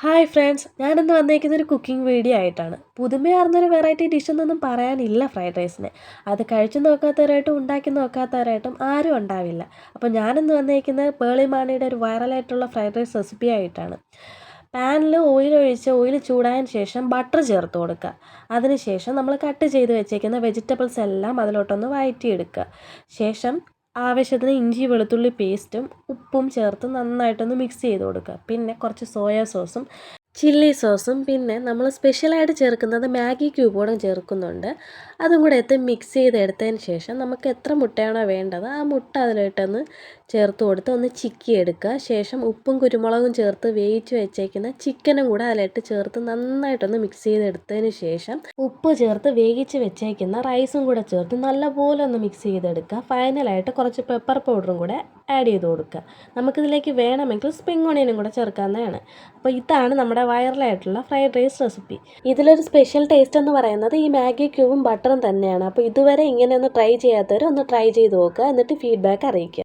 Hi friends, ഞാനിന്ന് വന്നേക്കുന്നൊരു cooking video ആയിട്ടാണ്. പുതുമയാർന്നൊരു variety ഡിഷെന്നൊന്നും പറയാനില്ല ഫ്രൈഡ് റൈസിന്. അത് കഴിച്ചു നോക്കാത്തവരായിട്ടും ഉണ്ടാക്കി നോക്കാത്തവരായിട്ടും ആരും ഉണ്ടാവില്ല. അപ്പോൾ ഞാനിന്ന് വന്നേക്കുന്നത് പേളി മാണിയുടെ ഒരു വൈറലായിട്ടുള്ള ഫ്രൈഡ് റൈസ് റെസിപ്പി ആയിട്ടാണ്. പാനിൽ ഓയിൽ ഒഴിച്ച് ഓയിൽ ചൂടായതിന് ശേഷം ബട്ടർ ചേർത്ത് കൊടുക്കുക. അതിനുശേഷം നമ്മൾ കട്ട് ചെയ്ത് വെച്ചേക്കുന്ന വെജിറ്റബിൾസ് എല്ലാം അതിലോട്ടൊന്ന് വഴറ്റിയെടുക്കുക. ശേഷം ആവശ്യത്തിന് ഇഞ്ചി വെളുത്തുള്ളി പേസ്റ്റും ഉപ്പും ചേർത്ത് നന്നായിട്ടൊന്ന് മിക്സ് ചെയ്ത് കൊടുക്കുക. പിന്നെ കുറച്ച് സോയാ സോസും ചില്ലി സോസും പിന്നെ നമ്മൾ സ്പെഷ്യലായിട്ട് ചേർക്കുന്നത് മാഗി ക്യൂബോടും ചേർക്കുന്നുണ്ട്. അതും കൂടെ എടുത്ത് മിക്സ് ചെയ്തെടുത്തതിന് ശേഷം നമുക്ക് എത്ര മുട്ടയാണോ വേണ്ടത് ആ മുട്ട അതിലിട്ടൊന്ന് ചേർത്ത് കൊടുത്ത് ഒന്ന് ചിക്കി എടുക്കുക. ശേഷം ഉപ്പും കുരുമുളകും ചേർത്ത് വേവിച്ച് വെച്ചേക്കുന്ന ചിക്കനും കൂടെ അതിലിട്ട് ചേർത്ത് നന്നായിട്ടൊന്ന് മിക്സ് ചെയ്തെടുത്തതിന് ശേഷം ഉപ്പ് ചേർത്ത് വേവിച്ച് വെച്ചേക്കുന്ന റൈസും കൂടെ ചേർത്ത് നല്ലപോലെ ഒന്ന് മിക്സ് ചെയ്തെടുക്കുക. ഫൈനലായിട്ട് കുറച്ച് പെപ്പർ പൗഡറും കൂടെ ആഡ് ചെയ്ത് കൊടുക്കുക. നമുക്കിതിലേക്ക് വേണമെങ്കിൽ സ്പ്രിംഗ് ഓണിയനും കൂടെ ചേർക്കാവുന്നതാണ്. അപ്പോൾ ഇതാണ് നമ്മുടെ വൈറലായിട്ടുള്ള ഫ്രൈഡ് റൈസ് റെസിപ്പി. ഇതിലൊരു സ്പെഷ്യൽ ടേസ്റ്റ് എന്ന് പറയുന്നത് ഈ മാഗി ക്യൂബും ബട്ടറും തന്നെയാണ്. അപ്പോൾ ഇതുവരെ ഇങ്ങനെ ഒന്ന് ട്രൈ ചെയ്യാത്തവർ ഒന്ന് ട്രൈ ചെയ്ത് നോക്കുക, എന്നിട്ട് ഫീഡ്ബാക്ക് അറിയിക്കുക.